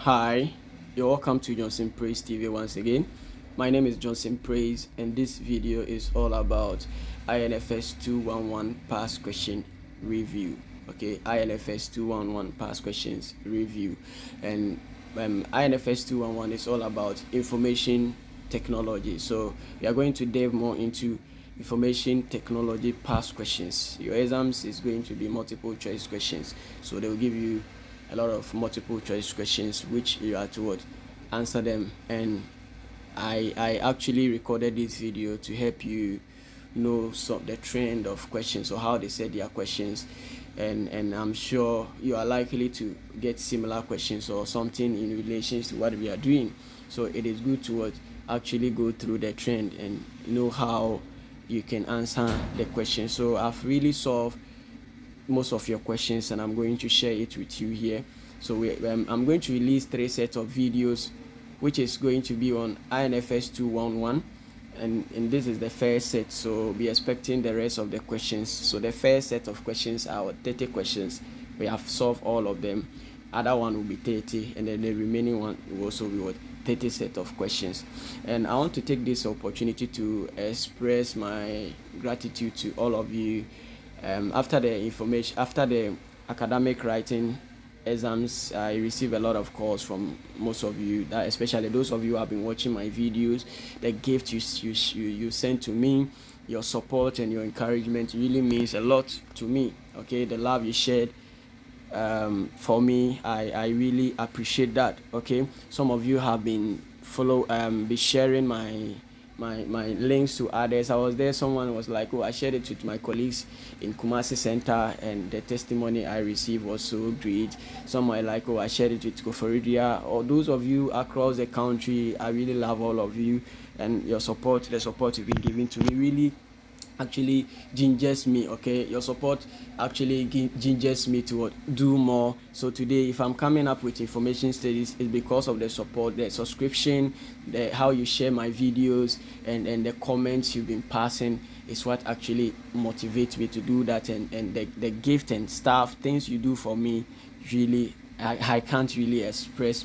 Hi, you're welcome to Johnson Praise TV once again. My name is Johnson Praise, and this video is all about INFS 211 past question review. Okay, INFS 211 past questions review, and INFS 211 is all about information technology. So we are going to delve more into information technology past questions. Your exams is going to be multiple choice questions, so they will give you a lot of multiple choice questions which you are to answer them. And I actually recorded this video to help you know some the trend of questions or how they set their questions, and I'm sure you are likely to get similar questions or something in relation to what we are doing. So it is good to actually go through the trend and know how you can answer the question. So I've really solved most of your questions, and I'm going to share it with you here. So I'm going to release 3 sets of videos, which is going to be on INFS 211, and this is the first set, so be expecting the rest of the questions. So the first set of questions are 30 questions. We have solved all of them. Other one will be 30, and then the remaining one will also be 30 set of questions. And I want to take this opportunity to express my gratitude to all of you. After the academic writing exams, I receive a lot of calls from most of you, that especially those of you who have been watching my videos. The gift you sent to me, your support and your encouragement really means a lot to me. Okay, the love you shared for me, I really appreciate that. Okay, some of you have been be sharing my links to others. I was there, someone was like, oh, I shared it with my colleagues in Kumasi Center, and the testimony I received was so great. Some are like, oh, I shared it with Koforidia. Or those of you across the country, I really love all of you, and your support, the support you've been giving to me really actually gingers me. Okay, your support actually gingers me to do more. So today, if I'm coming up with information studies, it's because of the support, the subscription, the how you share my videos, and the comments you've been passing is what actually motivates me to do that. And the gift and stuff, things you do for me, really I can't really express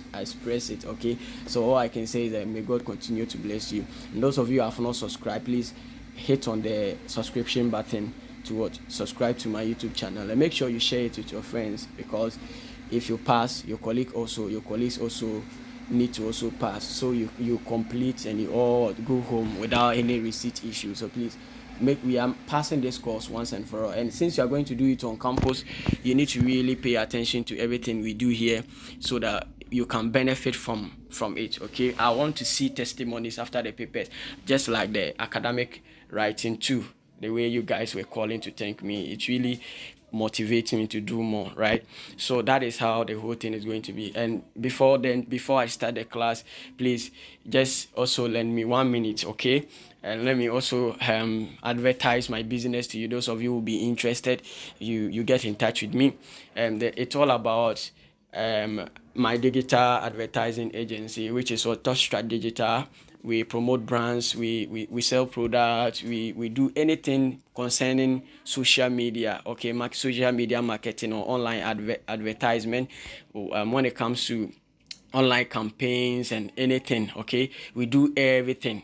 it. Okay, so all I can say is that may God continue to bless you. And those of you who have not subscribed, please hit on the subscription button to subscribe to my YouTube channel, and make sure you share it with your friends, because if you pass, your colleagues also need to also pass, so you complete and you all go home without any receipt issue. So please, we are passing this course once and for all, and since you are going to do it on campus, you need to really pay attention to everything we do here so that you can benefit from it. Okay, I want to see testimonies after the papers, just like the academic writing too. The way you guys were calling to thank me, it really motivating me to do more, right? So that is how the whole thing is going to be. And before I start the class, please just also lend me 1 minute, okay? And let me also advertise my business to you. Those of you who will be interested, you get in touch with me. And it's all about my digital advertising agency, which is what Touchstrat Digital. We promote brands, we sell products, we do anything concerning social media, okay, social media marketing or online advertisement. When it comes to online campaigns and anything, okay, we do everything.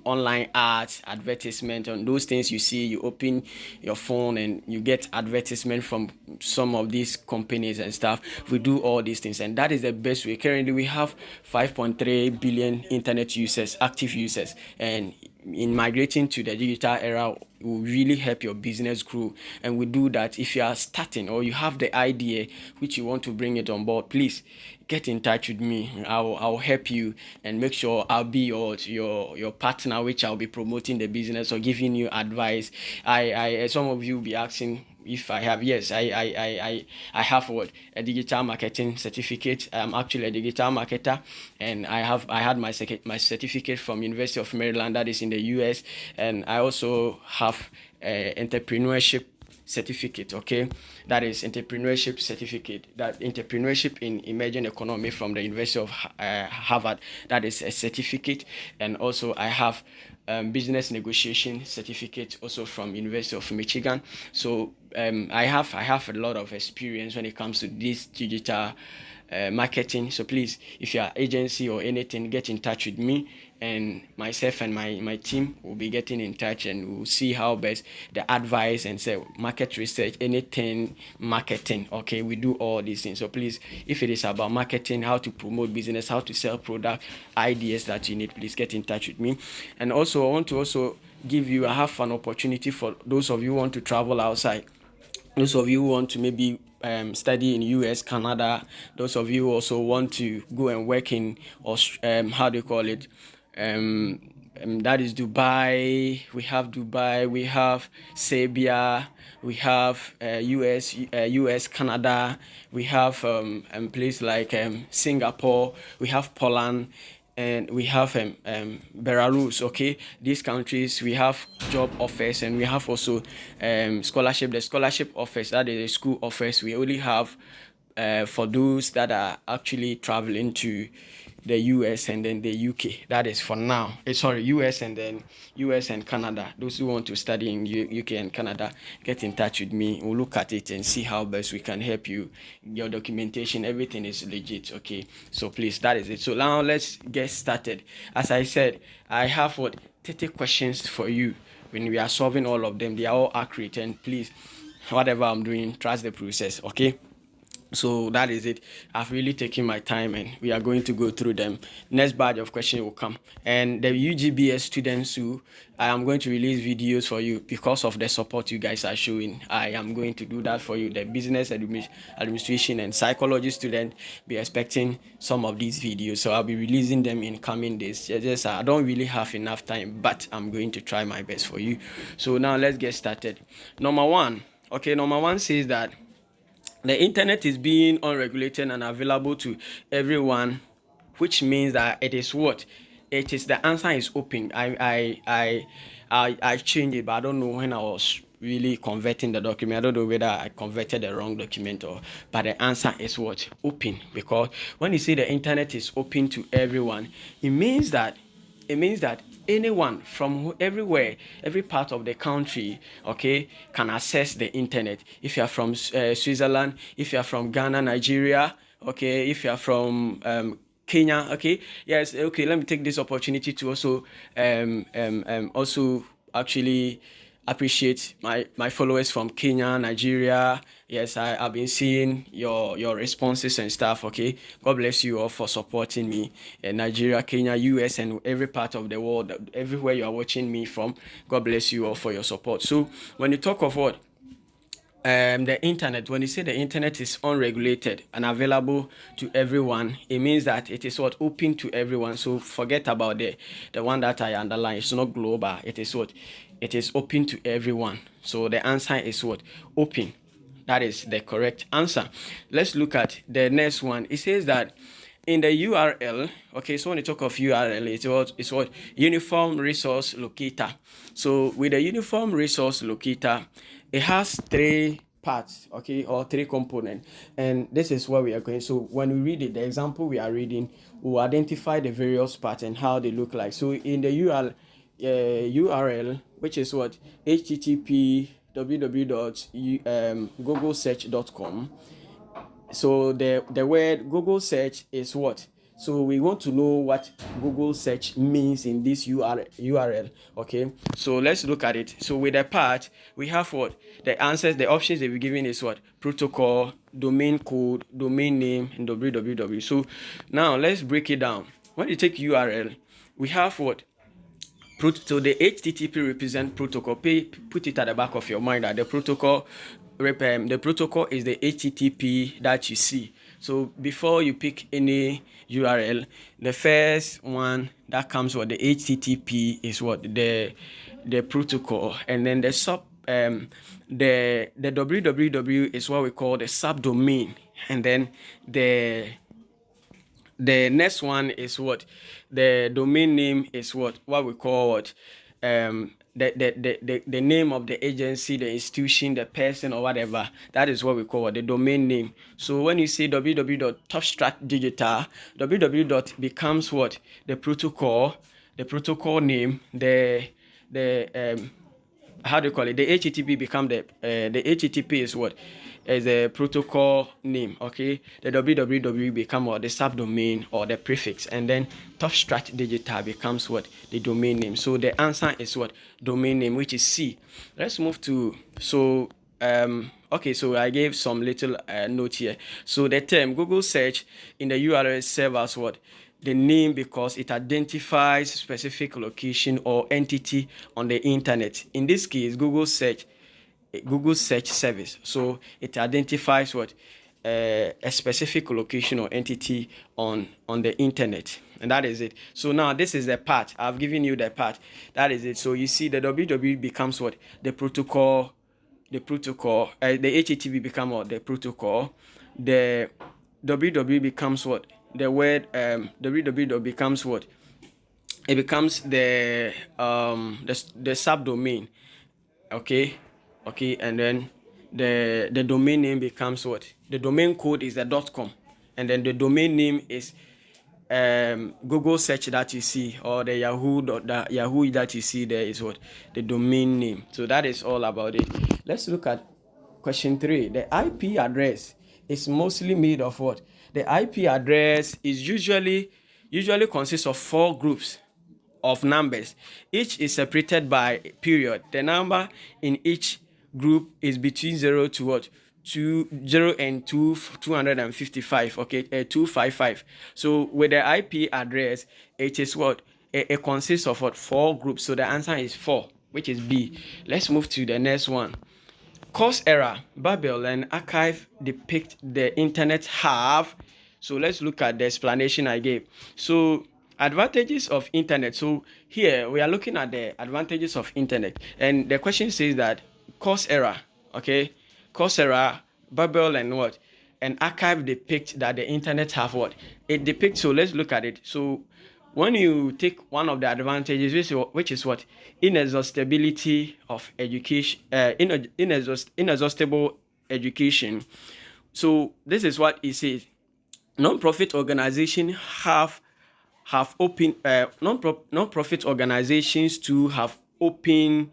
Online ads, advertisement, and those things you see, you open your phone and you get advertisement from some of these companies and stuff. We do all these things, and that is the best way. Currently we have 5.3 billion internet users, active users, and in migrating to the digital era will really help your business grow. And we do that. If you are starting or you have the idea which you want to bring it on board, please get in touch with me. I'll help you and make sure I'll be your partner, which I'll be promoting the business or giving you advice. I some of you will be asking if I have. Yes, I have a digital marketing certificate. I'm actually a digital marketer, and I had my certificate from University of Maryland, that is in the US, and I also have entrepreneurship certificate. Okay, that is entrepreneurship certificate, that entrepreneurship in emerging economy from the University of Harvard, that is a certificate. And also I have business negotiation certificate also from University of Michigan. So I have a lot of experience when it comes to this digital marketing. So please, if you are agency or anything, get in touch with me, and myself and my team will be getting in touch, and we'll see how best the advice and say market research, anything marketing. Okay, we do all these things. So please, if it is about marketing, how to promote business, how to sell product, ideas that you need, please get in touch with me. And also I want to also I have an opportunity for those of you who want to travel outside, those of you who want to maybe study in US, Canada, those of you who also want to go and work in how do you call it, that is Dubai. We have Dubai, we have Serbia, we have US, Canada, we have place like Singapore, we have Poland, and we have Belarus. Okay, these countries, we have job offers, and we have also scholarship. The scholarship offers, that is the school offers, we only have for those that are actually traveling to the US and then the UK. That is for now. Sorry, US and then US and Canada. Those who want to study in UK and Canada, get in touch with me. We'll look at it and see how best we can help you. Your documentation, everything is legit. Okay, so please, that is it. So now let's get started. As I said, I have 30 questions for you. When we are solving all of them, they are all accurate, and please, whatever I'm doing, trust the process. Okay, so that is it. I've really taken my time, and we are going to go through them. Next batch of questions will come, and the UGBS students who I am going to release videos for you because of the support you guys are showing. I am going to do that for you. The business administration and psychology student be expecting some of these videos, so I'll be releasing them in coming days. Just I don't really have enough time, but I'm going to try my best for you. So now let's get started. Number one says that the internet is being unregulated and available to everyone, which means that it is what? It is, the answer is open. I changed it, but I don't know when I was really converting the document. I don't know whether I converted the wrong document but the answer is what? Open. Because when you say the internet is open to everyone, it means that anyone from everywhere, every part of the country, okay, can access the internet. If you are from Switzerland, if you are from Ghana, Nigeria, okay, if you are from Kenya, okay, yes, okay, let me take this opportunity to also also actually appreciate my followers from Kenya, Nigeria. Yes, I've been seeing your responses and stuff. Okay, God bless you all for supporting me. Nigeria, Kenya, US, and every part of the world, everywhere you are watching me from, God bless you all for your support. So when you talk of what the internet, when you say the internet is unregulated and available to everyone, it means that it is what? Open to everyone. So forget about the one that I underline. It's not global. It is what? It is open to everyone. So the answer is what? Open. That is the correct answer. Let's look at the next one. It says that in the URL, okay, so when you talk of URL, it's what? Uniform Resource Locator. So with the Uniform Resource Locator, it has three parts, okay, or three components, and this is where we are going. So when we read it, the example we are reading will identify the various parts and how they look like. So in the URL, which is what? http www.googlesearch.com. So the word Google search is what? So we want to know what Google search means in this URL. Okay, so let's look at it. So with the part, we have what? The answers, the options that we're given is what? Protocol, domain code, domain name, and www. So now let's break it down. When you take URL, we have what? So the HTTP represent protocol. Put it at the back of your mind that the protocol is the HTTP that you see. So before you pick any URL, the first one that comes with the HTTP is what? The protocol, and then the www is what we call the subdomain, and then the next one is what? The domain name is what we call what? The name of the agency, the institution, the person, or whatever. That is what we call the domain name. So when you say www.topstratdigital, www becomes what? The protocol name, how do you call it? The HTTP become the HTTP is what? Is a protocol name, okay? The www become what? The subdomain or the prefix, and then Top Strat Digital becomes what? The domain name. So the answer is what? Domain name, which is C. Let's move to, so okay, so I gave some little note here. So the term Google search in the URL serve as what? The name, because it identifies specific location or entity on the internet. In this case, Google search service. So it identifies what? A specific location or entity on the internet, and that is it. So now this is the part I've given you, the part that is it. So you see the www becomes what? The protocol. The HTTP become what? The protocol. The www becomes what? The word www becomes what? It becomes the subdomain. Okay, and then the domain name becomes what? The domain code is the .com, and then the domain name is Google search that you see, or the Yahoo that you see there is what? The domain name. So that is all about it. Let's look at question 3. The IP address is mostly made of what? The IP address is usually consists of 4 groups of numbers. Each is separated by period. The number in each group is between 0 to what? 0 and 255. Okay, 255. So with the IP address, it is what? It consists of what? 4 groups. So the answer is 4, which is B. Let's move to the next one. Course error, Babel, and archive depict the internet have. So let's look at the explanation I gave. So advantages of internet. So here we are looking at the advantages of internet, and the question says that course error, okay, course error, Babel, and what? And archive depict that the internet have what? It depicts. So let's look at it. So when you take one of the advantages, which is what? Inexhaustibility of education, inexhaustible education. So this is what it says. Non-profit organizations have open non-profit organizations to have open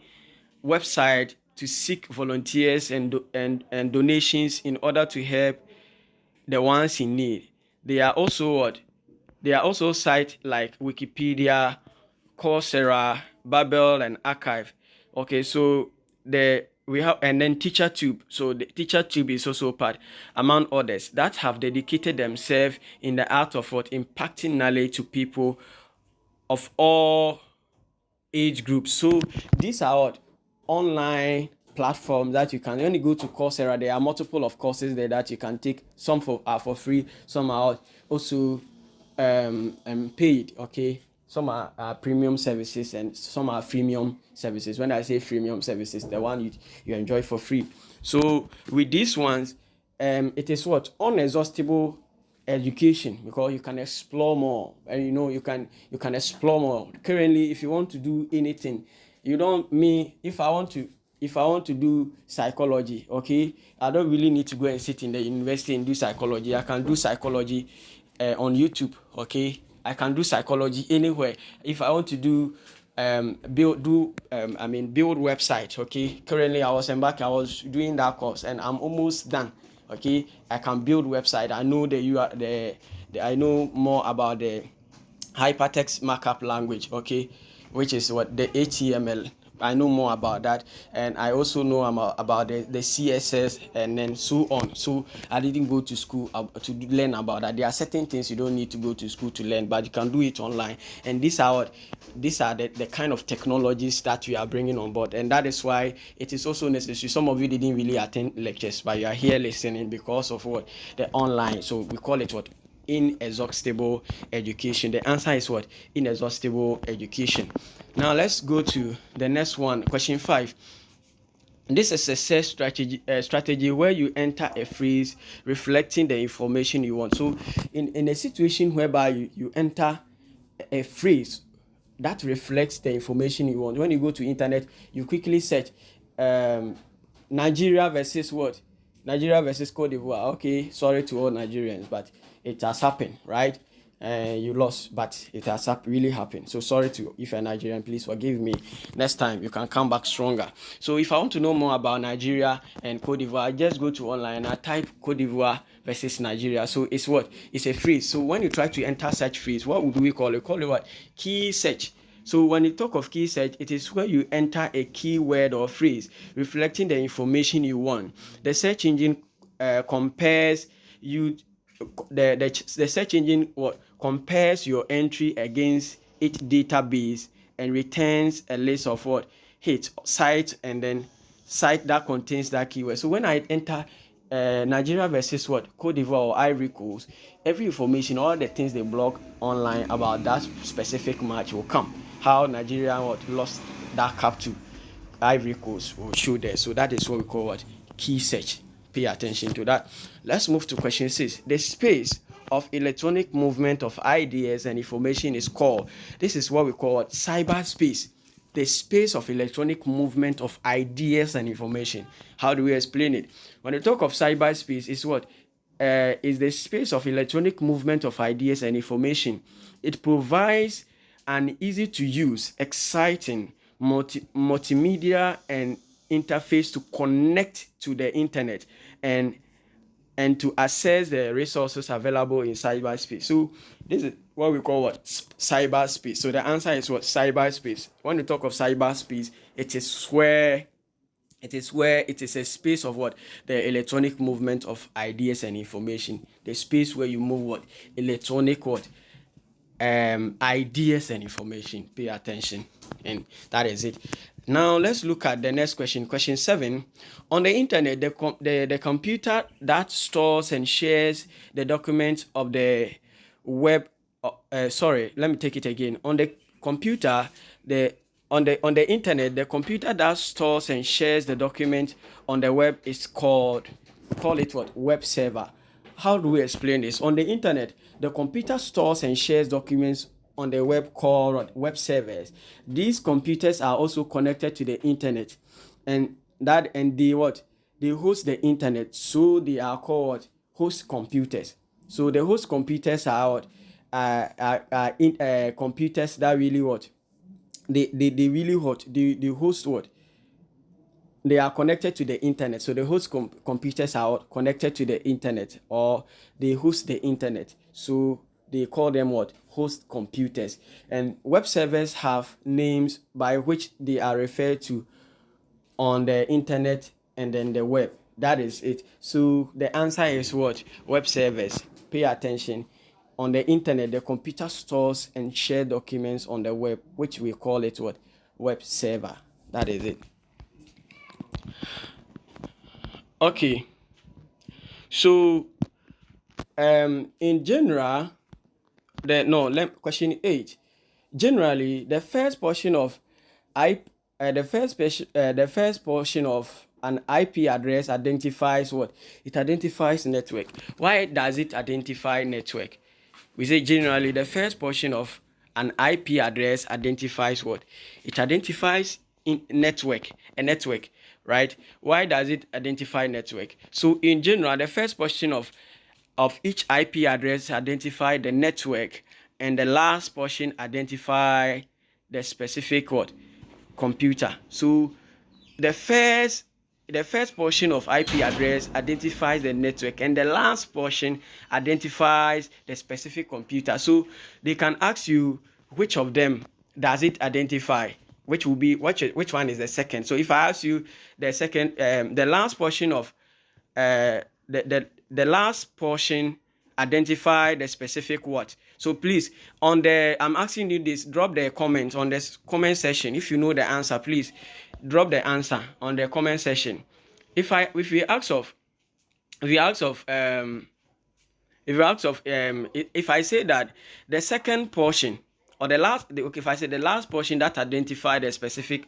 website to seek volunteers and donations in order to help the ones in need. They are also what? They are also sites like Wikipedia, Coursera, Babel, and Archive. Okay, so we have, and then TeacherTube. So the TeacherTube is also part, among others, that have dedicated themselves in the art of what? Impacting knowledge to people of all age groups. So these are what? Online platforms that you can, when you go to Coursera, there are multiple of courses there that you can take. Some are for free, some are also paid. Okay, some are premium services and some are freemium services. When I say freemium services, the one you enjoy for free. So with these ones, it is what? Unexhaustible education, because you can explore more, and you can explore more. Currently, if you want to do anything, if I want to do psychology, okay, I don't really need to go and sit in the university and do psychology. I can do psychology on YouTube, okay. I can do psychology anywhere. If I want to do build website, okay. Currently, I was doing that course and I'm almost done. Okay, I can build website. I know I know more about the hypertext markup language, okay, which is what? The HTML. I know more about that, and I also know about the CSS and then so on. So I didn't go to school to learn about that. There are certain things you don't need to go to school to learn, but you can do it online. And these are the kind of technologies that we are bringing on board, and that is why it is also necessary. Some of you didn't really attend lectures, but you are here listening because of what? The online. So we call it what? Inexhaustible education. The answer is what? Inexhaustible education. Now let's go to the next one, question 5. This is a search strategy where you enter a phrase reflecting the information you want. So in a situation whereby you enter a phrase that reflects the information you want. When you go to internet, you quickly search Nigeria versus what? Nigeria versus Cote d'Ivoire. Okay, sorry to all Nigerians, but it has happened, right? you lost, but it has really happened. So sorry to, if you're Nigerian, please forgive me. Next time you can come back stronger. So if I want to know more about Nigeria and Cote d'Ivoire, I just go to online and I type Cote d'Ivoire versus Nigeria. So it's what? It's a phrase. So when you try to enter search phrase, what would we call it? Call it what? Key search. So when you talk of key search, it is where you enter a keyword or phrase reflecting the information you want. The search engine compares you the search engine what compares your entry against its database and returns a list of what hit sites and then site that contains that keyword. So when I enter Nigeria versus what Cote d'Ivoire or Ivory Coast, every information, all the things they blog online about that specific match will come. How Nigeria what lost that cup to Ivory Coast will show there. So that is what we call what key search. Pay attention to that. Let's move to question 6. The space of electronic movement of ideas and information is called. This is what we call cyberspace. The space of electronic movement of ideas and information. How do we explain it? When we talk of cyberspace, is what is the space of electronic movement of ideas and information. It provides an easy to use, exciting, multimedia and interface to connect to the internet and to access the resources available in cyberspace. So this is what we call what cyberspace. So the answer is what cyberspace. When we talk of cyberspace, it is where it is a space of what the electronic movement of ideas and information. The space where you move what electronic what ideas and information. Pay attention, and that is it. Now let's look at the next question. Question 7. On the internet, the computer that stores and shares the documents of the web. Sorry, let me take it again. On the computer, on the internet, the computer that stores and shares the document on the web is call it what? Web server. How do we explain this? On the internet, the computer stores and shares documents on the web called web servers. These computers are also connected to the internet, and they host the internet, so they are called host computers. So the host computers are computers that really what they really they host what they are connected to the internet. So the host computers are connected to the internet, or they host the internet. So they call them what? Host computers. And web servers have names by which they are referred to on the internet and then the web. That is it. So the answer is what? Web servers. Pay attention. On the internet, the computer stores and shares documents on the web, which we call it what? Web server. That is it. Okay. So in general, question 8. Generally, the first portion of the first portion of an IP address identifies what? It identifies network. Why does it identify network? We say generally the first portion of an IP address identifies what? It identifies a network, right? Why does it identify network? So in general, the first portion of each IP address identify the network, and the last portion identify the specific what? Computer. So the first portion of IP address identifies the network, and the last portion identifies the specific computer. So they can ask you which of them does it identify, which will be which one is the second. So if I ask you the second, the last portion of the last portion identify the specific what. So please, I'm asking you this, drop the comment on this comment section. If you know the answer, please drop the answer on the comment section. If I say that the second portion or the last, okay, if I say the last portion that identify the specific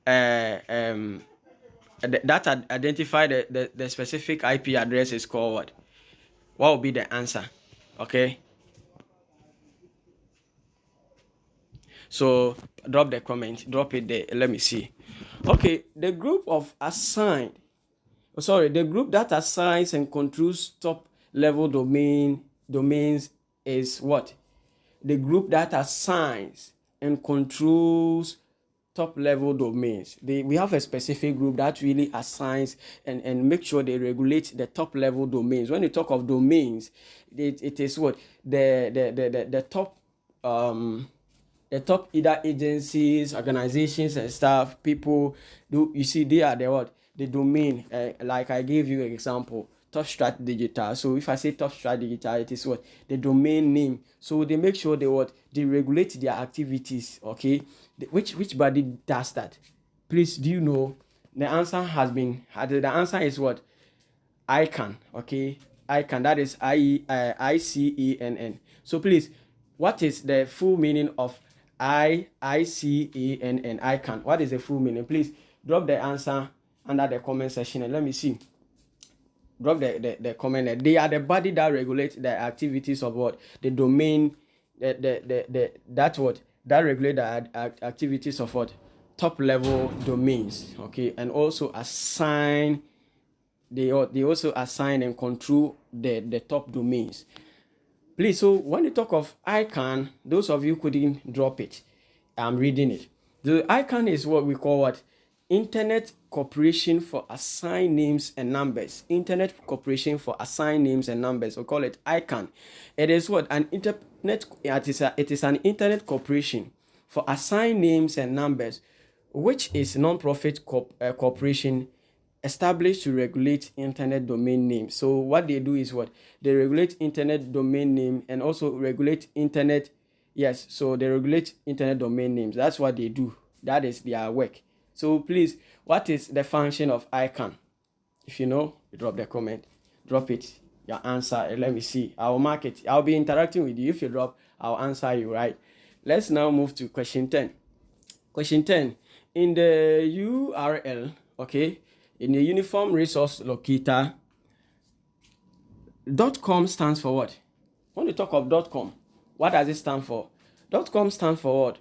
that identify the specific IP address is called what? What will be the answer? Okay. So drop the comment, drop it there. Let me see. Okay, the group that assigns and controls top level domains is what? the group that assigns and controls top level domains. We have a specific group that really assigns and make sure they regulate the top level domains. When you talk of domains, it is what the top the top either agencies, organizations and stuff, people do. You see, they are the what? The domain. Like I gave you an example, Top Strat Digital. So if I say Top Strat Digital, it is what? The domain name. So they make sure they what? They regulate their activities. Okay. Which body does that? Please, do you know? The answer has been. The answer is what? ICANN. Okay. ICANN. That is ICANN. So please, what is the full meaning of ICANN? ICANN. What is the full meaning? Please drop the answer under the comment section and let me see. Drop the comment. They are the body that regulates the activities of what? The domain. That's what? That regulate the activities of what? Top level domains. Okay. And also assign. They also assign and control the top domains. Please, so when you talk of ICANN, those of you couldn't drop it. I'm reading it. The ICANN is what we call what? Internet Corporation for Assigned Names and Numbers. Internet Corporation for Assigned Names and Numbers. We call it ICANN. It is what? It is an internet corporation for assigned names and numbers, which is non-profit corporation established to regulate internet domain names. So what they do is what? They regulate internet domain name and also regulate internet. Yes, so they regulate internet domain names. That's what they do. That is their work. So please, what is the function of ICANN? If you know, drop the comment. Drop it, your answer, and let me see. I'll mark it. I'll be interacting with you. If you drop, I'll answer you, right? Let's now move to question 10. Question 10. In the URL, okay, in the Uniform Resource Locator, .com stands for what? When you talk of .com, what does it stand for? .com stands for what?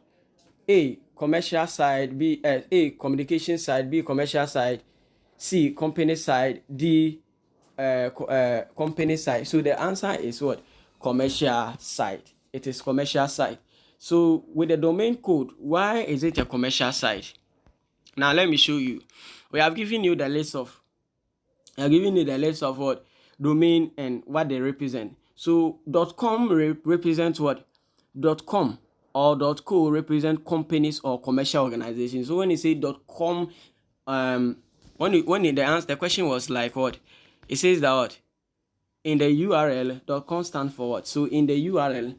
A, commercial side, B, A, communication side, B, commercial side, C, company side, D, company side. So the answer is what? Commercial side. It is commercial side. So with the domain code, why is it a commercial site? Now let me show you. We have given you the list of what? Domain and what they represent. So .com represents what? .com or .co represent companies or commercial organizations. So when you say .com, the question was like what? It says that what? In the URL, .com stands for what? So in the URL,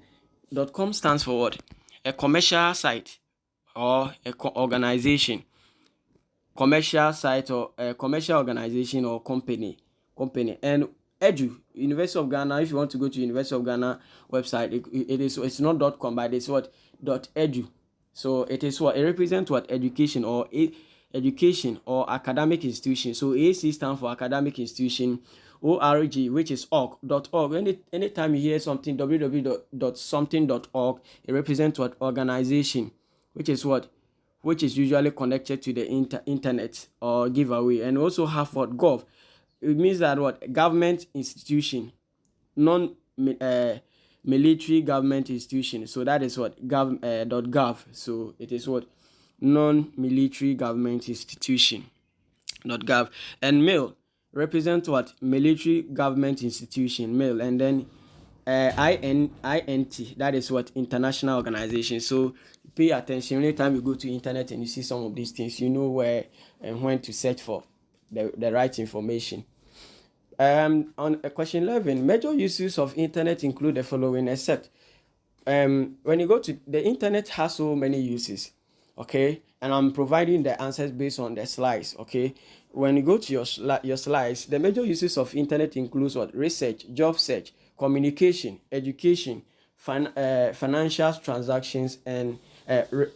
.com stands for what? A commercial site or a organization. Commercial site or a commercial organization or company. And University of Ghana, if you want to go to University of Ghana website, it's not .com, but it's what? .edu. So it is what? It represents what? Education or academic institution. So AC stands for academic institution. org, which is org. Anytime you hear something, www.something.org, it represents what? Organization, which is what? Which is usually connected to the internet or giveaway. And also have what? Gov. It means that what? Government institution, non-military government institution. So that is what? .gov. So it is what? Non-military government institution. .gov. And mail represent what? Military government institution, mail. And then INT, that is what? International organization. So pay attention anytime you go to internet and you see some of these things, you know where and when to search for the right information. On question 11, major uses of internet include the following, except when you go to the internet has so many uses, okay, and I'm providing the answers based on the slides, okay. When you go to your slides, the major uses of internet includes what? Research, job search, communication, education, financial transactions, and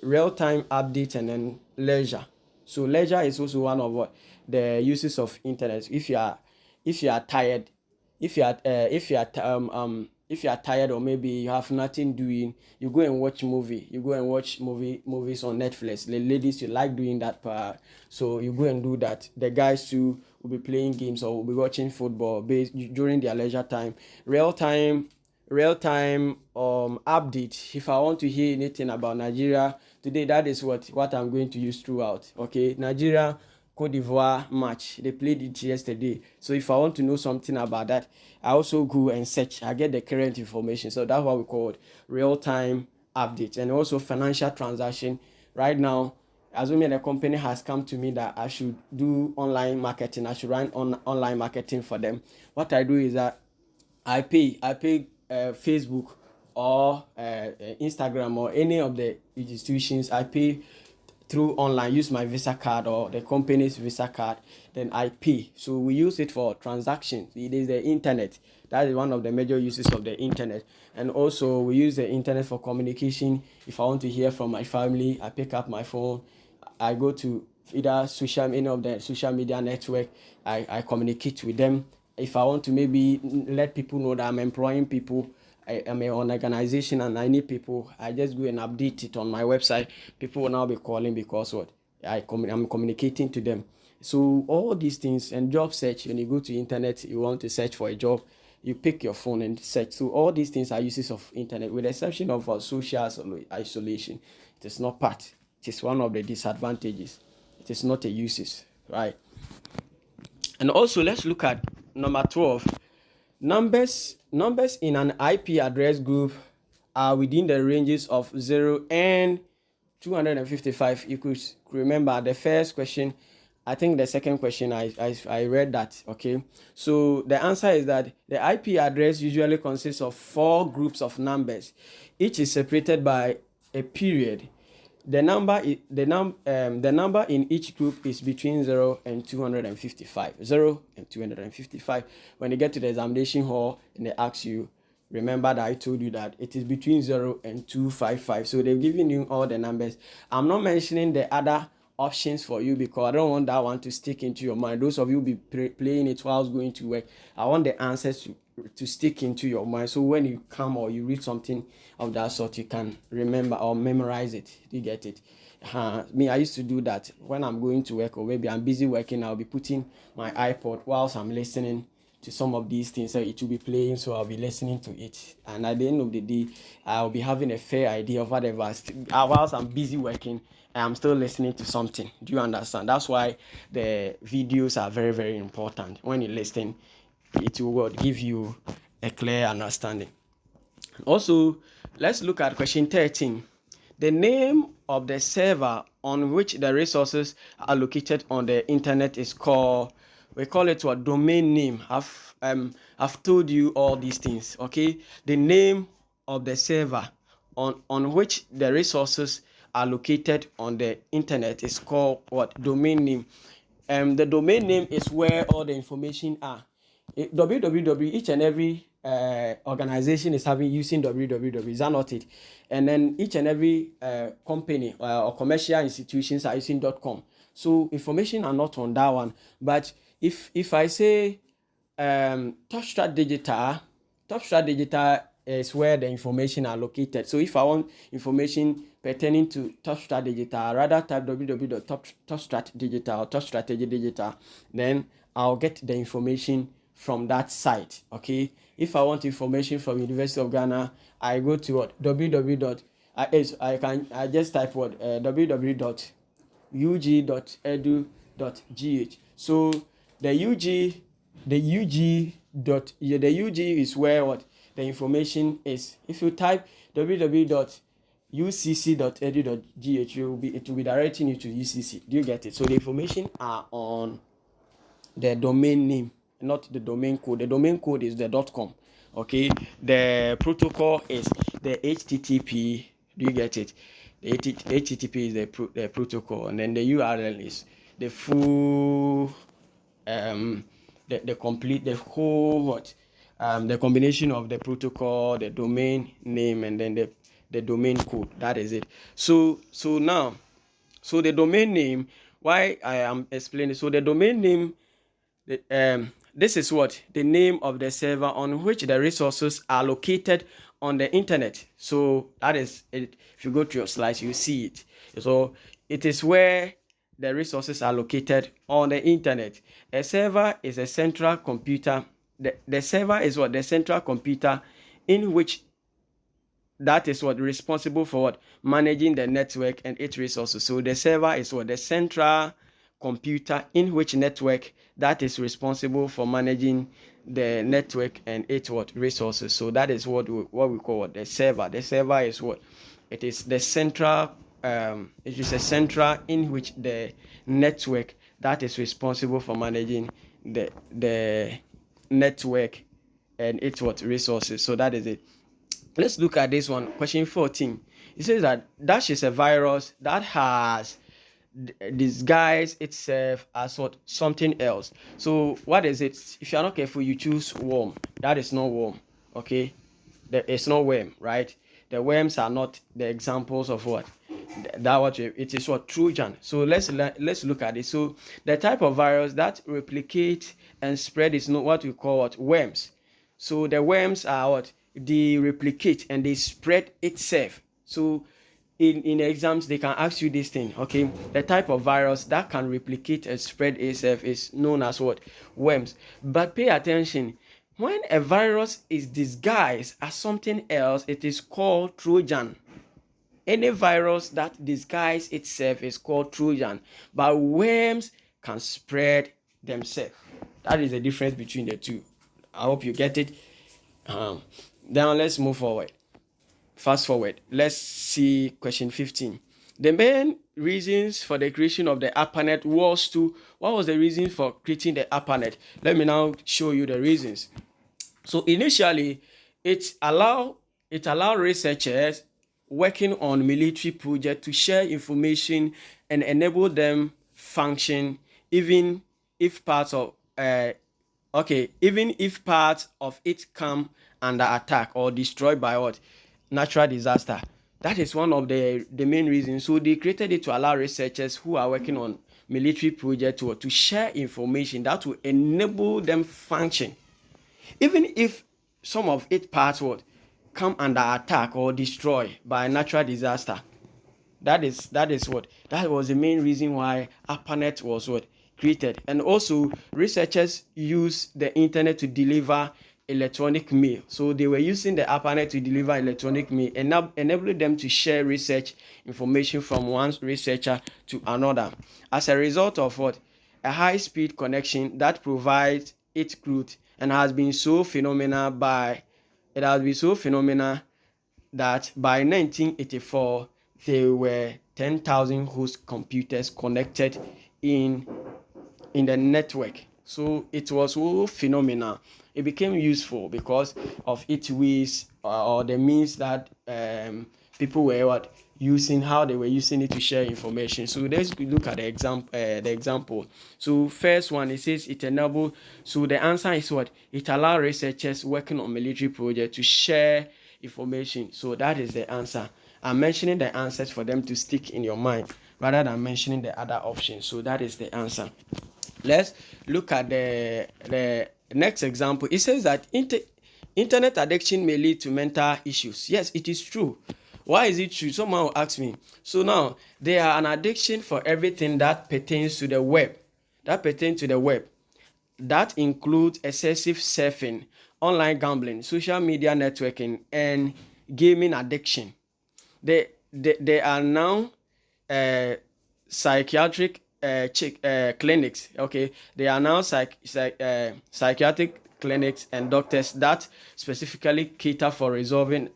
real-time updates, and then leisure. So leisure is also one of what? The uses of internet. If you are tired, if you are tired, or maybe you have nothing doing, you go and watch movies on Netflix. The ladies, you like doing that part, so you go and do that. The guys too will be playing games or will be watching football during their leisure time. Real time real-time update. If I want to hear anything about Nigeria today, that is what I'm going to use throughout. Okay, Nigeria Cote d'Ivoire match, they played it yesterday, so if I want to know something about that, I also go and search. I get the current information, so that's what we call it, real-time update. And also financial transaction. Right now, assuming the company has come to me that I should do online marketing, I should run online marketing for them, what I do is that I pay Facebook or Instagram or any of the institutions. I pay through online, use my Visa card or the company's Visa card, then I pay. So we use it for transactions. It is the internet. That is one of the major uses of the internet. And also we use the internet for communication. If I want to hear from my family, I pick up my phone, I go to either any of the social media network, I communicate with them. If I want to maybe let people know that I'm employing people, I'm an organization and I need people, I just go and update it on my website. People will now be calling because what? I'm communicating to them. So all these things, and job search, when you go to internet, you want to search for a job, you pick your phone and search. So all these things are uses of internet, with the exception of social isolation. It is not part. It is one of the disadvantages. It is not a uses, right? And also let's look at number 12. Numbers in an IP address group are within the ranges of 0 and 255. You could remember the first question. I think the second question I read that. Okay, so the answer is that the IP address usually consists of 4 groups of numbers. Each is separated by a period. The number in each group is between 0 and 255. 0 and 255. When you get to the examination hall and they ask you, remember that I told you that it is between 0 and 255. So they've given you all the numbers. I'm not mentioning the other options for you because I don't want that one to stick into your mind. Those of you be playing it whilst going to work. I want the answers to stick into your mind, so when you come or you read something of that sort, you can remember or memorize it. You get it? Me, I used to do that when I'm going to work, or maybe I'm busy working. I'll be putting my iPod whilst I'm listening to some of these things, so it will be playing, so I'll be listening to it, and at the end of the day I'll be having a fair idea of whatever. Whilst I'm busy working, I'm still listening to something. Do you understand? That's why the videos are very, very important. When you listen, it will give you a clear understanding. Also, let's look at question 13. The name of the server on which the resources are located on the internet is called, we call it what? Domain name. I've told you all these things. Okay, the name of the server on which the resources are located on the internet is called what? Domain name. The domain name is where all the information are. www, each and every organization is using www, is that not it? And then each and every company or commercial institutions are using .com. So information are not on that one. But if I say Topstrat Digital is where the information are located. So if I want information pertaining to Topstrat Digital, I rather type www.topstratdigital or Topstrategy Digital, then I'll get the information from that site. Okay, if I want information from University of Ghana, I go to what? I just type what? www.ug.edu.gh. So the UG is where what the information is. If you type www.ucc.edu.gh, it will be directing you to UCC. Do you get it? So the information are on the domain name, not the domain code. The domain code is the .com. Okay, the protocol is the HTTP. Do you get it? The HTTP is the protocol, and then the URL is the full the complete, the whole what, the combination of the protocol, the domain name, and then the domain code. That is it. So now, so the domain name, why I am explaining. So the domain name, this is what the name of the server on which the resources are located on the internet. So that is it. If you go to your slides, you see it. So it is where the resources are located on the internet. A server is a central computer. The server is what? The central computer in which that is what responsible for what managing the network and its resources. So the server is what the central computer in which network that is responsible for managing the network and its what resources. So that is what we call what the server. The server is what it is the central it is a central in which the network that is responsible for managing the network and its what resources. So that is it. Let's look at this one. Question 14. It says that Dash is a virus that has disguised itself as what something else. So what is it? If you are not careful, you choose worm. That is not worm. Okay, it's not worm, right? The worms are not the examples of what it is what Trojan. So let's look at it. So the type of virus that replicate and spread is not what we call what worms. So the worms are what they replicate and they spread itself. So in exams they can ask you this thing. Okay, the type of virus that can replicate and spread itself is known as what worms. But pay attention, when a virus is disguised as something else, it is called Trojan. Any virus that disguises itself is called Trojan, but worms can spread themselves. That is the difference between the two. I hope you get it. Now let's move forward. Fast forward. Let's see question 15. The main reasons for the creation of the ARPANET was to, what was the reason for creating the ARPANET? Let me now show you the reasons. So initially, it allowed researchers working on military projects to share information and enable them function even if parts of even if parts of it come under attack or destroyed by what natural disaster. That is one of the main reasons. So they created it to allow researchers who are working on military projects to share information that will enable them function even if some of its parts would come under attack or destroyed by a natural disaster. That was the main reason why ARPANET was created. And also researchers use the internet to deliver electronic mail. So they were using the ARPANET to deliver electronic mail, enabling them to share research information from one researcher to another. As a result of a high-speed connection that provides its growth and has been so phenomenal that by 1984 there were 10,000 host computers connected in the network. So it was so phenomenal. It became useful because of its ways or the means that people were using, how they were using it to share information. So let's look at the example. So first one, it says it enable. So the answer is what? It allows researchers working on military projects to share information. So that is the answer. I'm mentioning the answers for them to stick in your mind rather than mentioning the other options. So that is the answer. Let's look at the next example. It says that internet addiction may lead to mental issues. Yes, it is true. Why is it true? Someone will ask me. So now, there are an addiction for everything that pertains to the web. That includes excessive surfing, online gambling, social media networking, and gaming addiction. There are now psychiatric clinics. Okay, there are now psychiatric clinics and doctors that specifically cater for resolving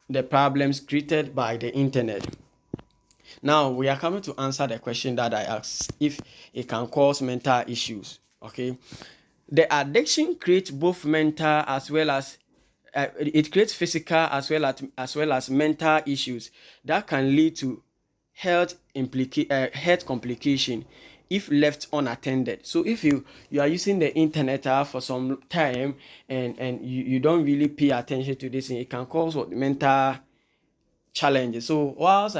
the problems created by the internet. Now we are coming to answer the question that I asked, if it can cause mental issues. Okay, the addiction creates both mental as well as it creates physical as well as mental issues that can lead to health complication if left unattended. So if you are using the internet for some time and you don't really pay attention to this, it can cause mental challenges. So whilst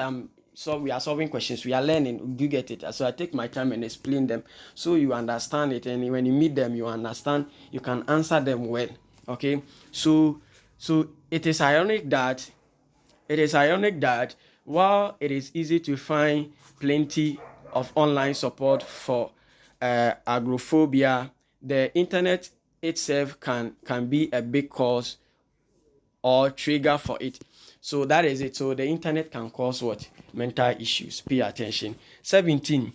we are solving questions, we are learning, you get it. So I take my time and explain them so you understand it, and when you meet them, you understand, you can answer them well. Okay, so it is ironic that while it is easy to find plenty of online support for agoraphobia, the internet itself can be a big cause or trigger for it. So that is it. So the internet can cause what? Mental issues. Pay attention. 17.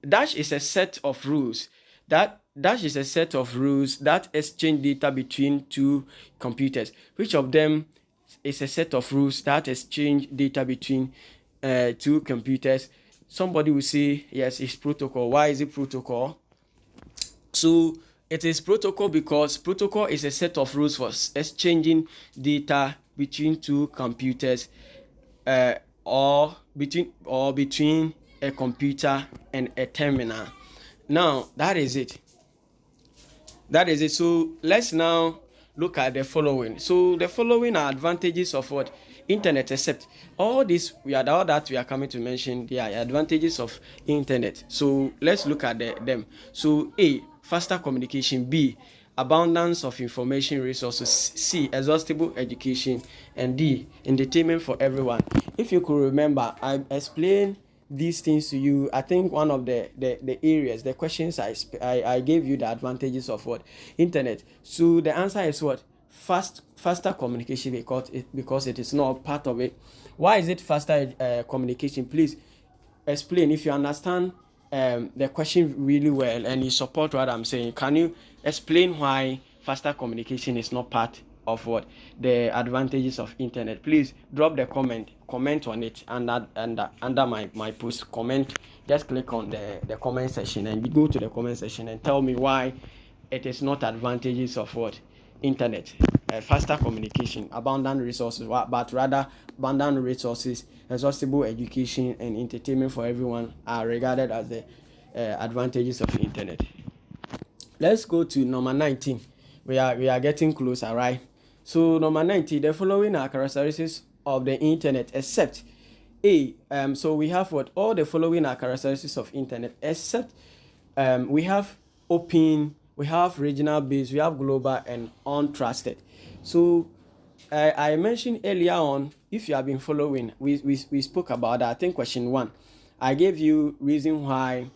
Dash is a set of rules. Dash is a set of rules that exchange data between two computers. Which of them is a set of rules that exchange data between two computers? Somebody will say, yes, it's protocol. Why is it protocol? So it is protocol because protocol is a set of rules for exchanging data between two computers, or between a computer and a terminal. Now that is it. So let's now look at the following. So the following are advantages of what? Internet, except all that we are coming to mention, they are advantages of internet. So let's look at them. So A, faster communication. B, abundance of information resources. C, exhaustible education. And D, entertainment for everyone. If you could remember, I explained these things to you. I think one of the areas, the questions I gave you the advantages of what? Internet. So the answer is what? Faster communication, because it is not part of it. Why is it faster communication? Please explain. If you understand the question really well and you support what I'm saying, can you explain why faster communication is not part of what? The advantages of internet? Please drop the comment on it, and under my post. Comment, just click on the comment section and you go to the comment section and tell me why it is not advantages of what? Internet. Faster communication, abundant resources, but rather abundant resources, exhaustible education, and entertainment for everyone are regarded as the advantages of internet. Let's go to number 19. We are getting closer, right? So number 19, the following are characteristics of the internet except A. So we have what? All the following are characteristics of internet except we have open, we have regional based, we have global, and untrusted. So I mentioned earlier on, if you have been following, we spoke about that. I think question 1, I gave you reason why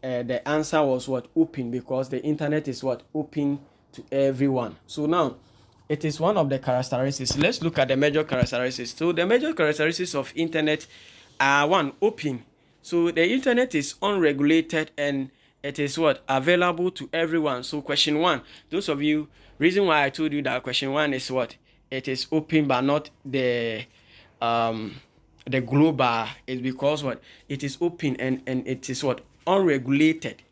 the answer was what? Open, because the internet is what? Open to everyone. So now it is one of the characteristics. Let's look at the major characteristics. So the major characteristics of internet are: 1, open. So the internet is unregulated and it is what? Available to everyone. So question 1, those of you, reason why I told you that question 1 is what? It is open but not the global, is because what? It is open and it is what? Unregulated.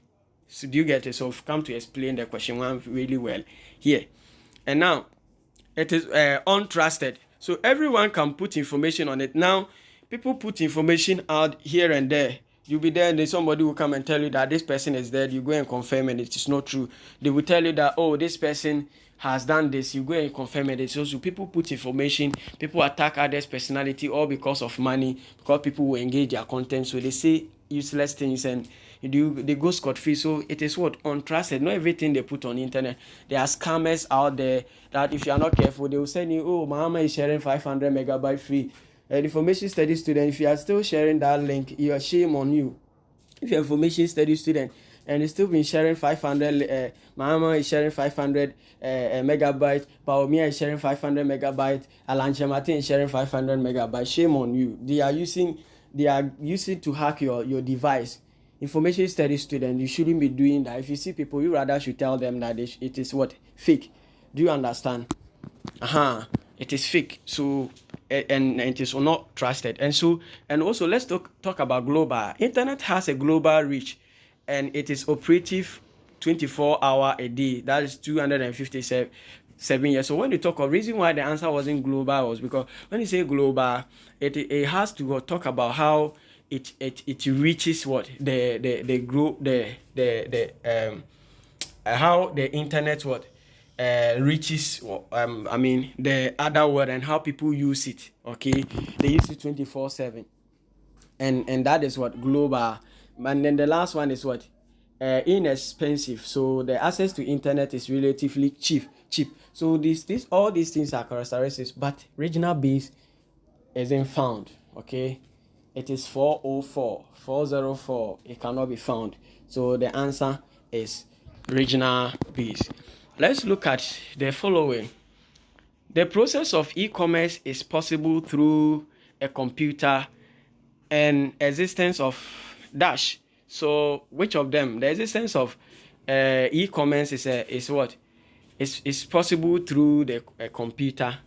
So do you get it? So I've come to explain the question 1 really well here. And now it is untrusted. So everyone can put information on it. Now people put information out here and there. You'll be there and then somebody will come and tell you that this person is dead. You go and confirm and it is not true. They will tell you that, oh, this person has done this. You go and confirm it. So people put information, people attack others' personality, all because of money, because people will engage their content. So they say useless things and they go scot-free. So it is what? Untrusted. Not everything they put on the internet. There are scammers out there that if you are not careful, they will send you, oh, Mama is sharing 500 megabyte free. Information study student, if you are still sharing that link, you are shame on you. If you're information study student and you still been sharing 500, Mama is sharing 500 megabytes, Paomia is sharing 500 megabytes, Alanche Martin is sharing 500 megabytes, shame on you. They are using to hack your device. Information study student, you shouldn't be doing that. If you see people, you rather should tell them that it is what? Fake. Do you understand? It is fake. So and it is not trusted. And also let's talk about global. Internet has a global reach and it is operative 24 hours a day. That is 257 years. So when you talk of reason why the answer wasn't global was because when you say global, it has to talk about how it reaches what? How the internet what? Reaches the other world and how people use it. Okay, they use it 24/7, and that is what? Global. And then the last one is what? Inexpensive. So the access to internet is relatively cheap. So all these things are characteristics, but regional base isn't found. Okay, it is 404. It cannot be found. So the answer is regional base. Let's look at the following. The process of e-commerce is possible through a computer and existence of dash. So which of them? The existence of e-commerce is what? Is possible through the computer.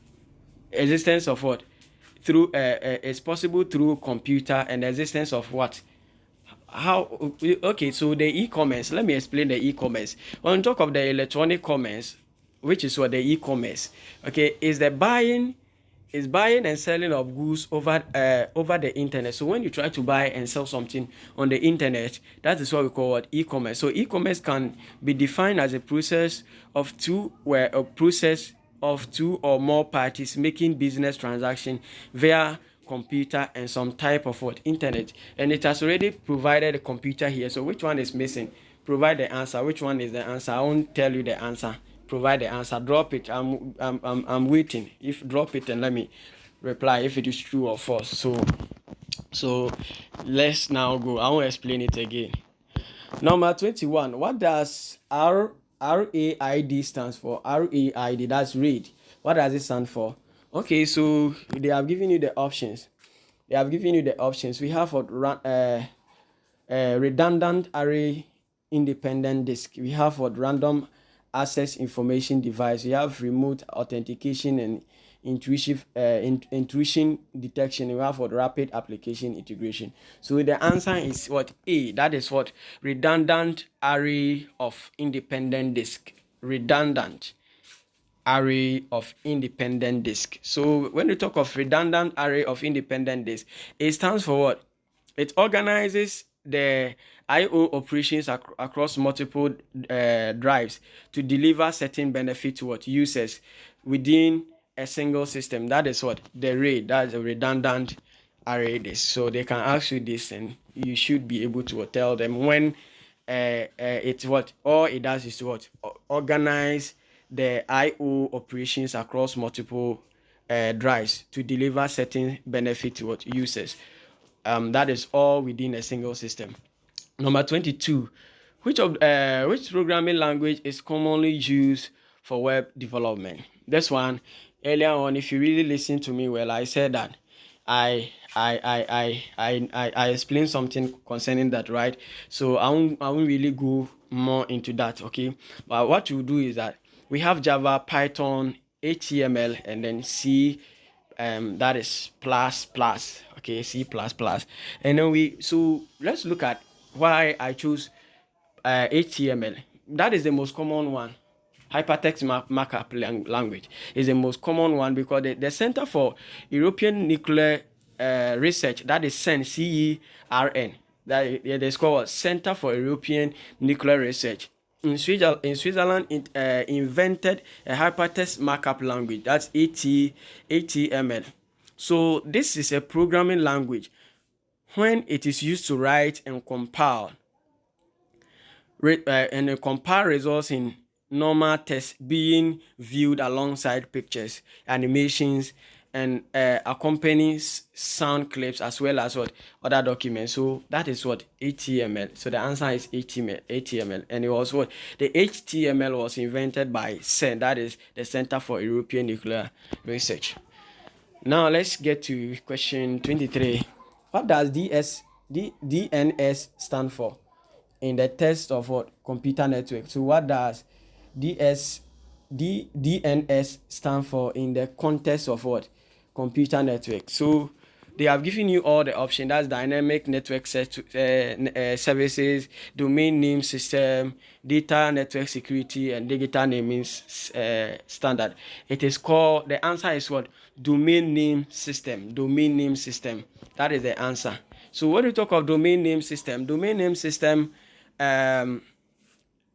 Existence of what? Through it's possible through computer and the existence of what? How? Okay, so the e-commerce, let me explain the e-commerce. On top of the electronic commerce, which is what the e-commerce, okay, is buying and selling of goods over the internet. So when you try to buy and sell something on the internet, that is what we call what e-commerce. So e-commerce can be defined as a process of two or more parties making business transaction via computer and some type of what internet, and it has already provided a computer here. So which one is missing? Provide the answer. Which one is the answer? I won't tell you the answer. Provide the answer. Drop it. I'm waiting. If drop it and let me reply if it is true or false. So let's now go. I won't explain it again. Number 21. What does RAID stands for? RAID, that's read. What does it stand for? Okay, so they have given you the options. We have redundant array independent disk. We have what random access information device. We have remote authentication and intrusion detection. We have what rapid application integration. So the answer is what A. That is what redundant array of independent disk. Redundant array of independent disk. So when we talk of redundant array of independent disk, it stands for what? It organizes the I/O operations across multiple drives to deliver certain benefit to what users within a single system. That is what the RAID. That's a redundant array disk. So they can ask you this, and you should be able to tell them when it's what all it does is to what organize the I/O operations across multiple drives to deliver certain benefit to what users. That is all within a single system. Number 22. Which programming language is commonly used for web development? This one, earlier on, if you really listen to me well, I said that I explained something concerning that, right? So I won't really go more into that, okay? But what you do is that we have Java, Python, HTML, and then C. That is plus plus, okay, C plus plus. And then so let's look at why I choose HTML. That is the most common one. Hypertext markup language is the most common one because the Center for European Nuclear Research, that is CERN, that is called Center for European Nuclear Research. In Switzerland, it invented a hypertext markup language. That's HTML. So this is a programming language when it is used to write and compile results in normal text being viewed alongside pictures, animations, and accompanying sound clips, as well as what other documents. So that is what HTML. So the answer is HTML, and it was what the HTML was invented by CERN, that is the Center for European Nuclear Research. Now let's get to question 23. What does DNS stand for in the test of what computer network? So what does DNS stand for in the context of what computer network? So they have given you all the options. That's dynamic network services, domain name system, data network security, and digital naming standard. It is called, the answer is what? Domain name system. Domain name system. That is the answer. So when we talk of domain name system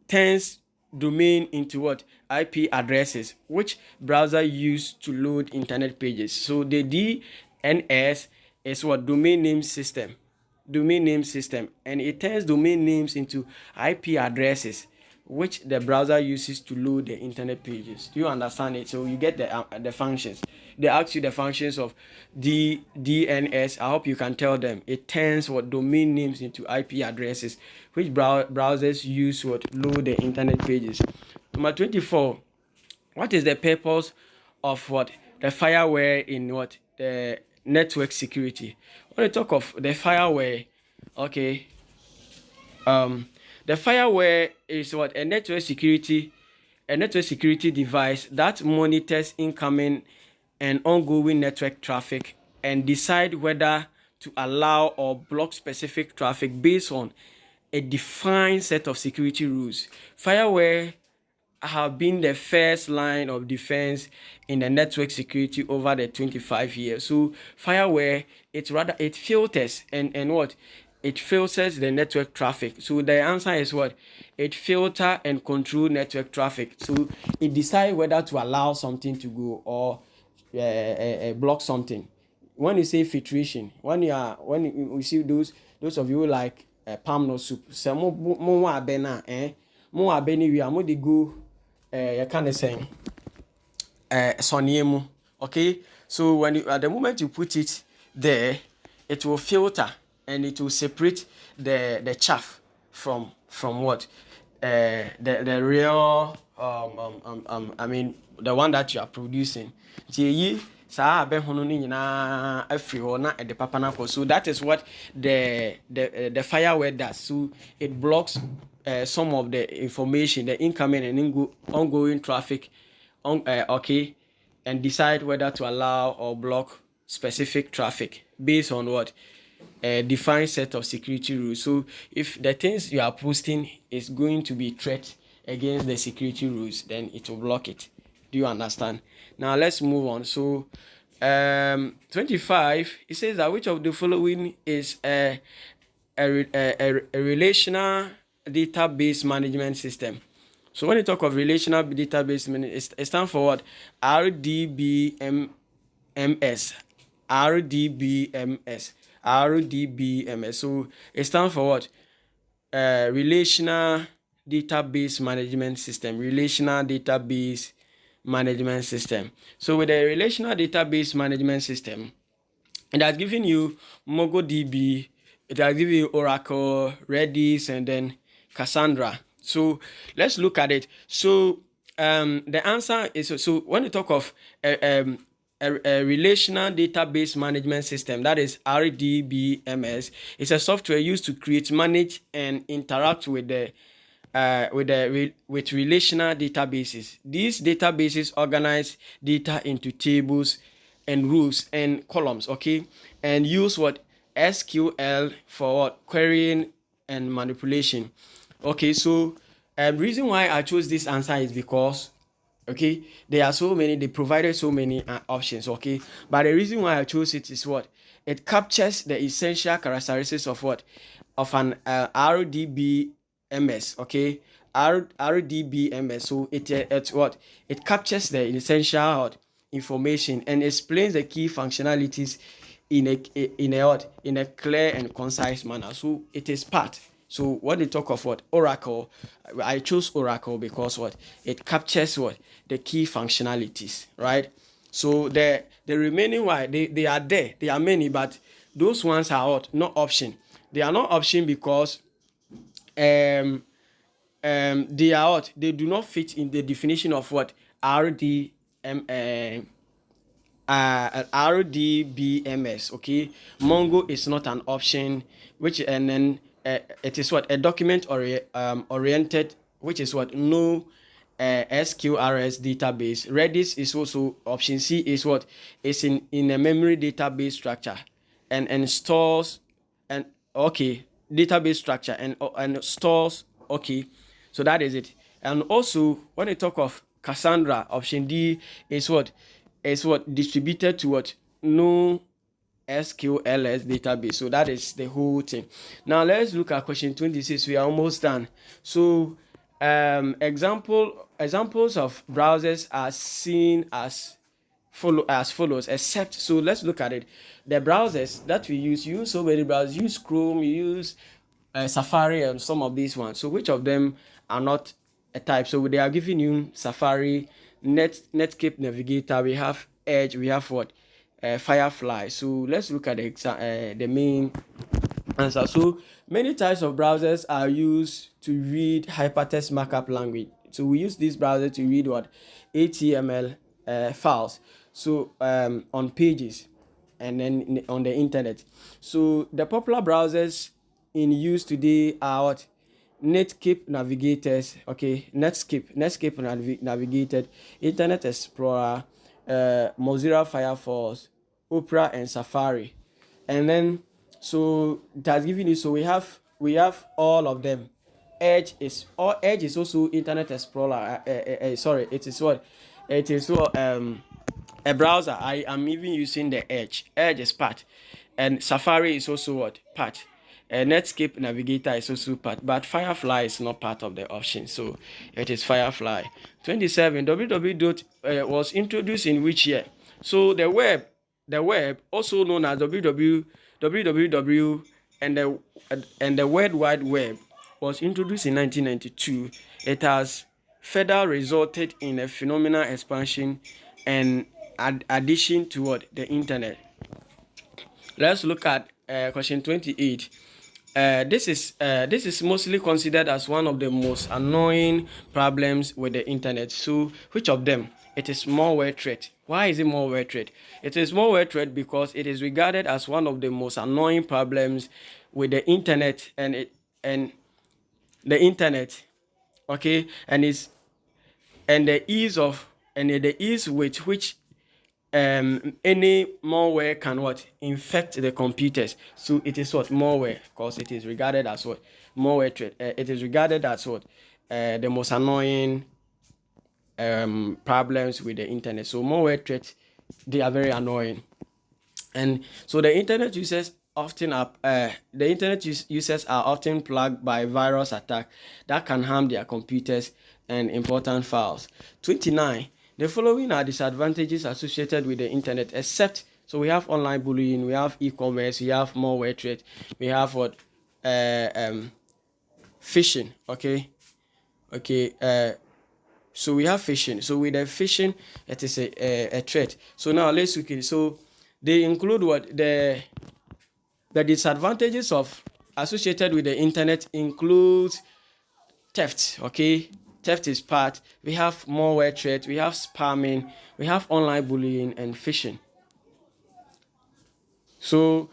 turns domain into what? IP addresses, which browser use to load internet pages. So the DNS is what? Domain name system, and it turns domain names into IP addresses, which the browser uses to load the internet pages. Do you understand it? So you get the functions. They ask you the functions of DNS. I hope you can tell them. It turns what domain names into IP addresses, which browsers use what load the internet pages. Number 24. What is the purpose of what the fireware in what the network security? When we talk of the fireware, okay, the fireware is what a network security device that monitors incoming and ongoing network traffic and decide whether to allow or block specific traffic based on a defined set of security rules. Fireware have been the first line of defense in the network security over the 25 years. So fireware, it filters and what? It filters the network traffic. So the answer is what? It filter and control network traffic. So it decide whether to allow something to go or block something. When you say filtration, when you see those of you like palm nut soup, say mo wa bena mo wa beni we mo dey go you kind saying soniemu. Okay, so when you, at the moment you put it there, it will filter and it will separate the chaff from what the real I mean the one that you are producing. So that is what the fireware does. So it blocks some of the information, the incoming and ongoing traffic okay, and decide whether to allow or block specific traffic based on what a defined set of security rules. So if the things you are posting is going to be threat against the security rules, then it will block it. Do you understand? Now let's move on. So 25, it says that which of the following is a relational database management system? So when you talk of relational database management, it stands for what? RDBMS. RDBMS. So it stands for what? Relational database management system. Relational database management system. So with the relational database management system, it has given you MongoDB, it has given you Oracle, Redis, and then Cassandra. So let's look at it. So the answer is, so when you talk of a relational database management system, that is RDBMS, it's a software used to create, manage, and interact with relational databases. These databases organize data into tables and rows and columns, okay, and use what? SQL for what? Querying and manipulation. Okay, so reason why I chose this answer is because, okay, there are so many, they provided so many options, okay, but the reason why I chose it is what? It captures the essential characteristics of what? Of an RDBMS, okay, RDBMS. So it's what? It captures the essential information and explains the key functionalities in a clear and concise manner. So it is part. So when they talk of what? Oracle, I chose Oracle because what? It captures what? The key functionalities, right? So the remaining why they are there. They are many, but those ones are what? Not option. They are not option because they are what? They do not fit in the definition of what? RDBMS, okay. Mongo is not an option, which, and then it is what? A document oriented, which is what? No SQRS database. Redis is also option. C is what? It's in a memory database structure and stores and okay, database structure and stores, okay. So that is it. And also when you talk of Cassandra, option D is what? Is what? Distributed to what? No SQLS database. So that is the whole thing. Now let's look at question 26. We are almost done. So examples of browsers are seen as follows, except, so let's look at it. The browsers that we use so many browsers. Use Chrome, use Safari, and some of these ones. So which of them are not a type? So they are giving you Safari, Netscape Navigator, we have Edge, we have what? Firefly. So let's look at the main answer. So many types of browsers are used to read hypertext markup language. So we use this browser to read what HTML files. So on pages and then on the internet. So the popular browsers in use today are what? Netscape navigators, okay, Netscape navigated, Internet Explorer, Mozilla Firefox, Opera, and Safari. And then so it has given you, so we have all of them. Edge is also Internet Explorer. Sorry, it is what? It is what a browser. I am even using the Edge. Edge is part, and Safari is also what? Part. Netscape Navigator is also part, but Firefly is not part of the option, so it is Firefly. 27. www was introduced in which year? So the web, also known as www, and the World Wide Web, was introduced in 1992. It has further resulted in a phenomenal expansion and addition to what? The internet. Let's look at question 28. This is mostly considered as one of the most annoying problems with the internet. So, which of them? It is malware threat. Why is it malware threat? It is malware threat because it is regarded as one of the most annoying problems with the internet and the internet. Okay, and the ease with which any malware can what? Infect the computers. So it is what? Malware, because it is regarded as what? Malware threat. It is regarded as what? The most annoying problems with the internet. So malware threats, they are very annoying. And so the internet users are often plagued by virus attack that can harm their computers and important files. 29. The following are disadvantages associated with the internet, except, so we have online bullying, we have e-commerce, we have malware threat, we have what? Phishing. So we have phishing. So with the phishing, it is a threat. So now let's look at it. So they include what? The disadvantages of associated with the internet includes theft. Okay, theft is part. We have malware threat, we have spamming, we have online bullying and phishing. So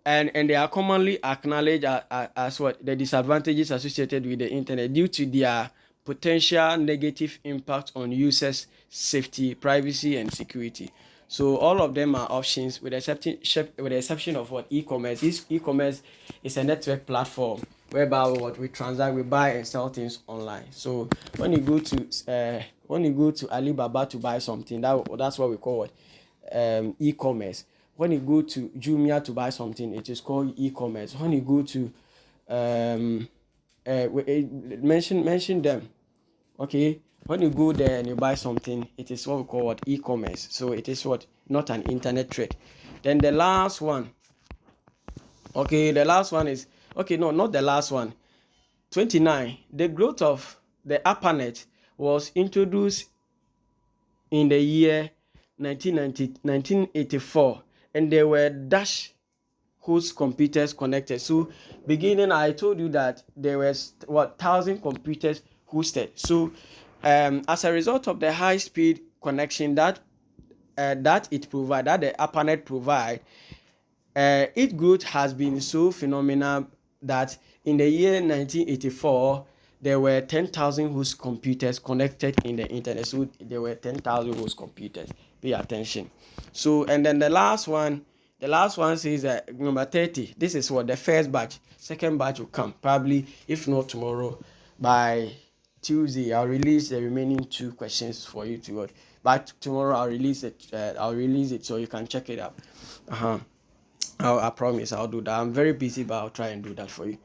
and they are commonly acknowledged as what? The disadvantages associated with the internet due to their potential negative impact on users' safety, privacy, and security. So all of them are options with the exception of what? E-commerce. E-commerce is a network platform whereby what we transact, we buy and sell things online. So when you go to Alibaba to buy something, that's what we call what? E-commerce. When you go to Jumia to buy something, it is called e-commerce. When you go to mention them. Okay, when you go there and you buy something, it is what we call what? E-commerce. So it is what? Not an internet trade. Then the last one. Okay, the last one is, okay, no, not the last one. 29. The growth of the ARPANET was introduced in the year 1984, and there were dash host computers connected. So beginning, I told you that there was what? 1,000 computers hosted. So as a result of the high speed connection that the ARPANET provide, its growth has been so phenomenal that in the year 1984 there were 10,000 host computers connected in the internet. So there were 10,000 host computers. Pay attention. So and then the last one says number 30. This is what? The first batch. Second batch will come probably, if not tomorrow, by Tuesday. I'll release the remaining 2 questions for you to watch. But tomorrow I'll release it. So you can check it out. I promise I'll do that. I'm very busy, but I'll try and do that for you.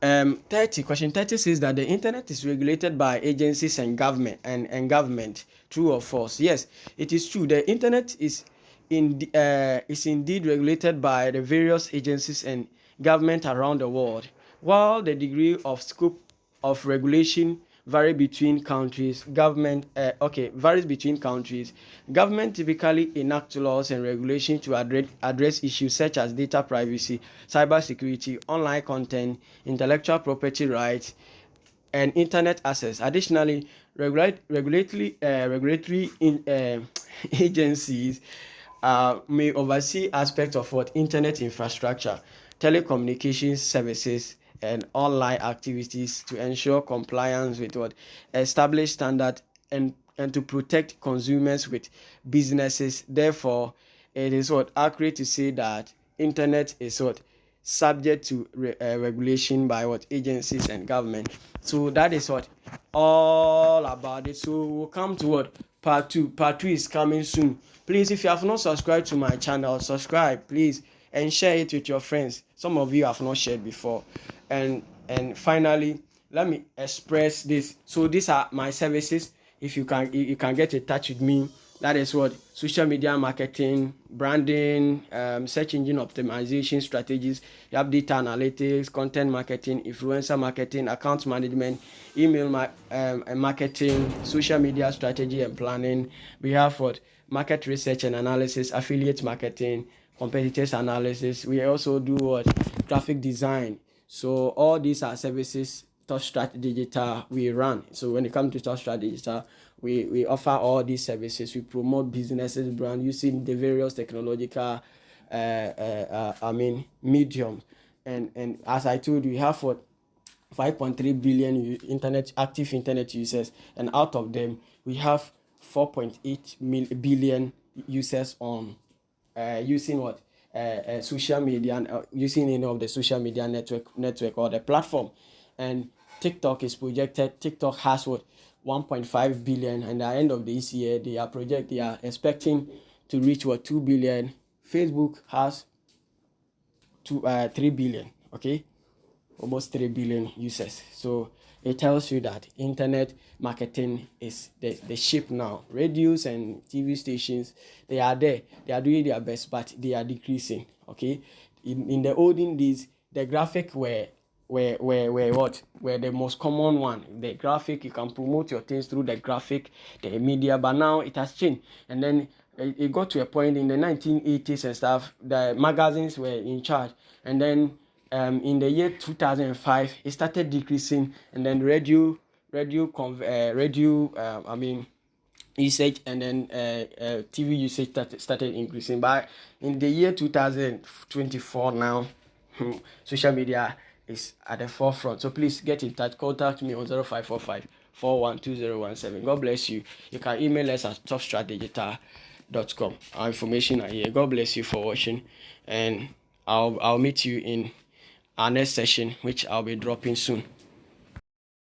30. Question 30 says that the internet is regulated by agencies and government. True or false? Yes, it is true. The internet is indeed regulated by the various agencies and government around the world. While the degree of scope of regulation varies between countries, government typically enact laws and regulations to address issues such as data privacy, cybersecurity, online content, intellectual property rights, and internet access. Additionally, Regulatory agencies may oversee aspects of what internet infrastructure, telecommunications services, and online activities to ensure compliance with what established standard and to protect consumers with businesses. Therefore, it is what accurate to say that internet is what subject to regulation by what agencies and government. So that is what all about it. So we'll come to what part two. Part two is coming soon. Please, if you have not subscribed to my channel, subscribe please and share it with your friends. Some of you have not shared before. And finally, let me express this. So these are my services. If you can get in touch with me. That is what social media marketing, branding, search engine optimization strategies. You have data analytics, content marketing, influencer marketing, account management, email marketing, social media strategy and planning. We have what market research and analysis, affiliate marketing, competitors analysis. We also do what graphic design. So all these are services TouchStrat Digital we run. So when it comes to TouchStrat Digital, we offer all these services. We promote businesses brand using the various technological mediums. And as I told you, we have what 5.3 billion active internet users, and out of them we have 4.8 billion users on using what social media and using any of the social media network or the platform. And TikTok has what 1.5 billion, and at the end of this year they are expecting to reach what 2 billion. Facebook has 3 billion, okay, almost 3 billion users. So it tells you that internet marketing is the ship now. Radios and TV stations, they are there, they are doing their best, but they are decreasing. Okay, in the olden days, the graphic were the most common one. The graphic, you can promote your things through the graphic, the media, but now it has changed. And then it got to a point in the 1980s and stuff, the magazines were in charge. And then in the year 2005 it started decreasing, and then radio usage, and then TV usage started increasing. But in the year 2024 now, social media is at the forefront. So please get in touch. Contact me on 0545 412017. God bless you. You can email us at topstratdigital.com. Our information are here. God bless you for watching, and I'll meet you in our next session, which I'll be dropping soon.